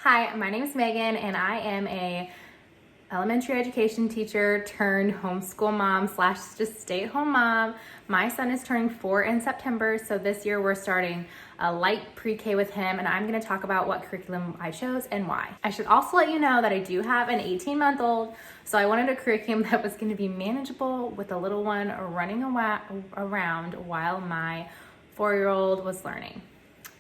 Hi, my name is Megan and I am a elementary education teacher turned homeschool mom slash just stay-at-home mom. My son is turning 4 in September, so this year we're starting a light pre-K with him, and I'm going to talk about what curriculum I chose and why. I should also let you know that I do have an 18-month-old, so I wanted a curriculum that was going to be manageable with a little one running around while my 4-year-old was learning.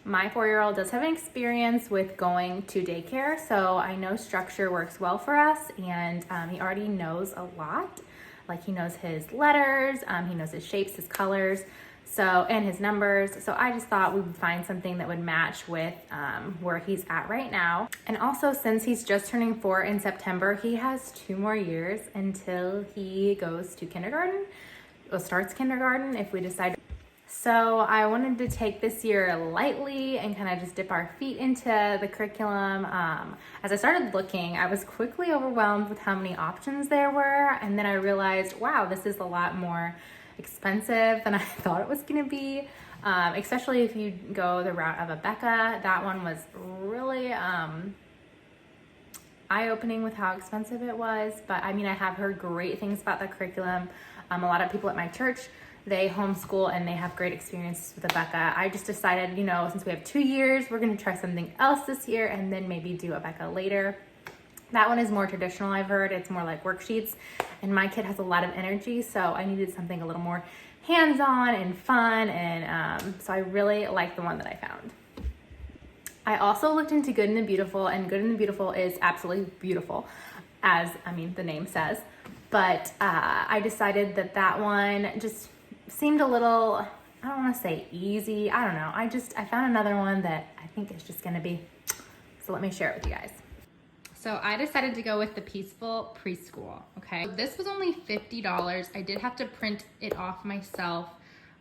My 4-year-old does have an experience with going to daycare, so I know structure works well for us, and he already knows a lot. Like, he knows his letters, he knows his shapes, his colors, and his numbers. So I just thought we would find something that would match with where he's at right now. And also, since he's just turning 4 in September, he has 2 more years until he goes to kindergarten, or starts kindergarten if we decide. So I wanted to take this year lightly and kind of just dip our feet into the curriculum. As I started looking, I was quickly overwhelmed with how many options there were. And then I realized, wow, this is a lot more expensive than I thought it was going to be. Especially if you go the route of a Becca. That one was really eye-opening with how expensive it was. But I mean, I have heard great things about the curriculum. A lot of people at my church, they homeschool and they have great experiences with Becca. I just decided, since we have 2 years, we're gonna try something else this year and then maybe do a Becca later. That one is more traditional, I've heard. It's more like worksheets, and my kid has a lot of energy, so I needed something a little more hands-on and fun, and so I really like the one that I found. I also looked into Good and the Beautiful, and Good and the Beautiful is absolutely beautiful, as the name says. But I decided that one just seemed a little, I don't want to say easy. I don't know. I found another one that I think is just going to be, so let me share it with you guys. So I decided to go with the Peaceful Preschool, okay? This was only $50. I did have to print it off myself.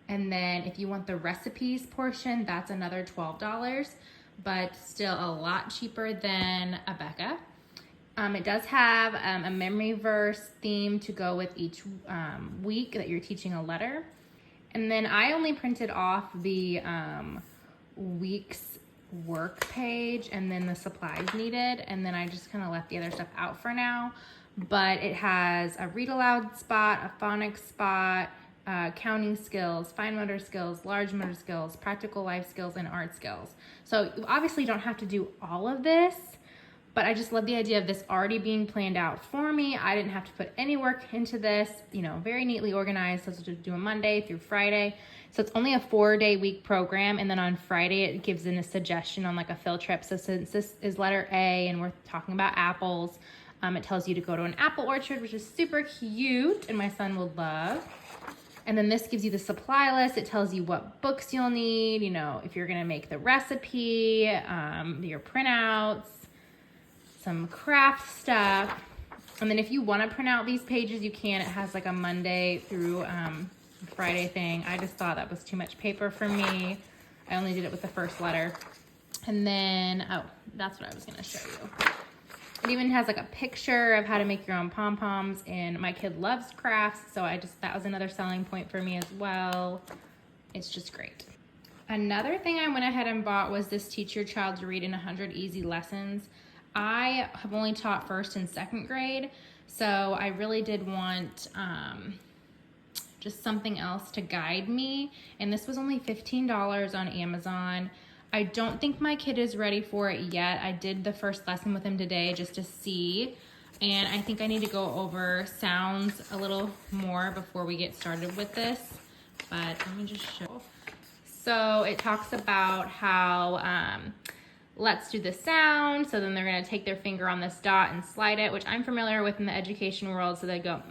And then if you want the recipes portion, that's another $12, but still a lot cheaper than a Becca. It does have a memory verse theme to go with each week that you're teaching a letter. And then I only printed off the week's work page and then the supplies needed. And then I just kind of left the other stuff out for now. But it has a read aloud spot, a phonics spot, counting skills, fine motor skills, large motor skills, practical life skills, and art skills. So you obviously don't have to do all of this, but I just love the idea of this already being planned out for me. I didn't have to put any work into this, very neatly organized. So to do a Monday through Friday. So it's only a 4-day week program. And then on Friday, it gives in a suggestion on like a field trip. So since this is letter A and we're talking about apples, it tells you to go to an apple orchard, which is super cute and my son will love. And then this gives you the supply list. It tells you what books you'll need, if you're gonna make the recipe, your printouts, some craft stuff. And then if you want to print out these pages, you can. It has like a Monday through Friday thing. I just thought that was too much paper for me. I only did it with the first letter. And then, that's what I was going to show you. It even has like a picture of how to make your own pom-poms, and my kid loves crafts, so that was another selling point for me as well. It's just great. Another thing I went ahead and bought was this Teach Your Child to Read in 100 Easy Lessons. I have only taught 1st and 2nd grade, so I really did want just something else to guide me, and this was only $15 on Amazon. I don't think my kid is ready for it yet. I did the first lesson with him today just to see, and I think I need to go over sounds a little more before we get started with this, but let me just show. So it talks about how let's do the sound. So then they're gonna take their finger on this dot and slide it, which I'm familiar with in the education world. So they go,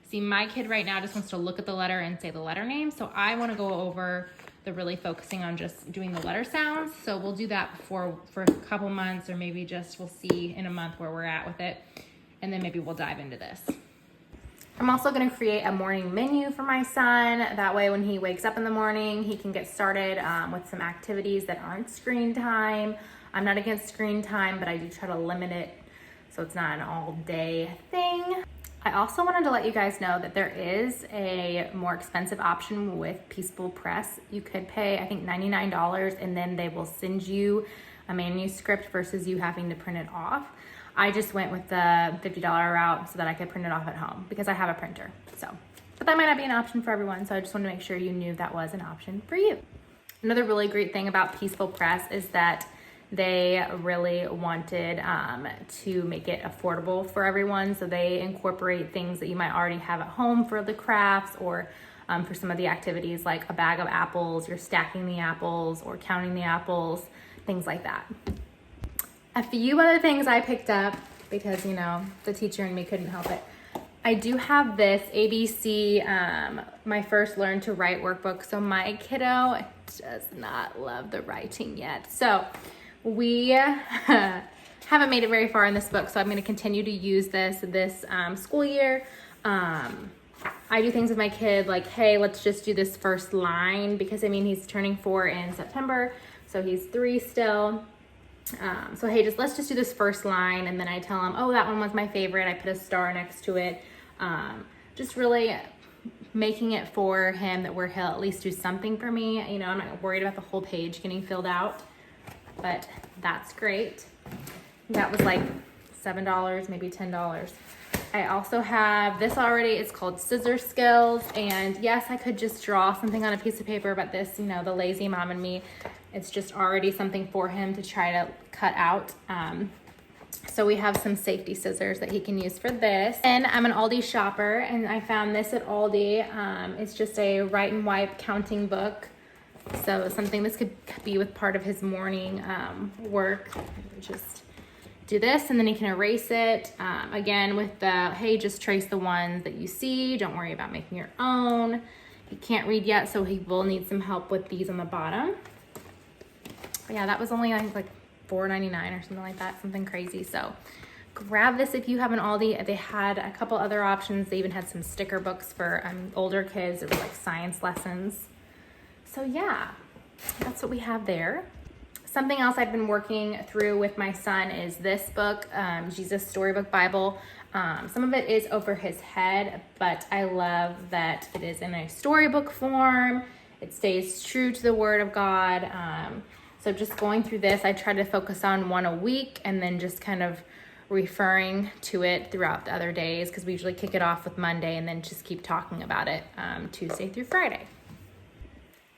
See, my kid right now just wants to look at the letter and say the letter name. So I wanna go over the really focusing on just doing the letter sounds. So we'll do that for a couple months, or maybe we'll see in a month where we're at with it. And then maybe we'll dive into this. I'm also gonna create a morning menu for my son. That way when he wakes up in the morning, he can get started with some activities that aren't screen time. I'm not against screen time, but I do try to limit it so it's not an all day thing. I also wanted to let you guys know that there is a more expensive option with Peaceful Press. You could pay, I think, $99, and then they will send you a manuscript versus you having to print it off. I just went with the $50 route so that I could print it off at home because I have a printer. So, but that might not be an option for everyone. So I just wanted to make sure you knew that was an option for you. Another really great thing about Peaceful Press is that they really wanted to make it affordable for everyone. So they incorporate things that you might already have at home for the crafts or for some of the activities like a bag of apples, you're stacking the apples or counting the apples, things like that. A few other things I picked up because, you know, the teacher and me couldn't help it. I do have this ABC, my first Learn to Write workbook. So my kiddo does not love the writing yet. So we haven't made it very far in this book. So I'm going to continue to use this school year. I do things with my kid like, hey, let's just do this first line because I mean, he's turning 4 in September. So he's 3 still. So hey, let's just do this first line, and then I tell him, oh, that one was my favorite. I put a star next to it. Just really making it for him that where he'll at least do something for me. You know, I'm not worried about the whole page getting filled out, but that's great. That was like $7, maybe $10. I also have this already. It's called Scissor Skills, and yes, I could just draw something on a piece of paper, but this, you know, the lazy mom in me, it's just already something for him to try to cut out. So we have some safety scissors that he can use for this. And I'm an Aldi shopper, and I found this at Aldi. It's just a write and wipe counting book. So something this could be with part of his morning work. Just do this, and then he can erase it. Again, with the, hey, just trace the ones that you see. Don't worry about making your own. He can't read yet, so he will need some help with these on the bottom. But yeah, that was only, I think, like $4.99 or something like that, something crazy. So grab this if you have an Aldi. They had a couple other options. They even had some sticker books for older kids. It was like science lessons. So yeah, that's what we have there. Something else I've been working through with my son is this book, Jesus Storybook Bible. Some of it is over his head, but I love that it is in a storybook form. It stays true to the Word of God. So just going through this, I try to focus on one a week and then just kind of referring to it throughout the other days because we usually kick it off with Monday and then just keep talking about it Tuesday through Friday.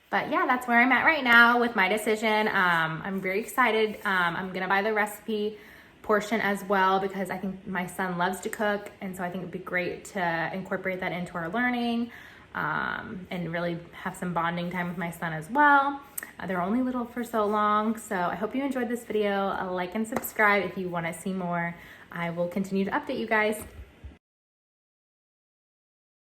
But yeah, that's where I'm at right now with my decision. I'm very excited. I'm gonna buy the recipe portion as well because I think my son loves to cook, and so I think it'd be great to incorporate that into our learning and really have some bonding time with my son as well. They're only little for so long, so I hope you enjoyed this video. Like and subscribe if you want to see more. I will continue to update you guys.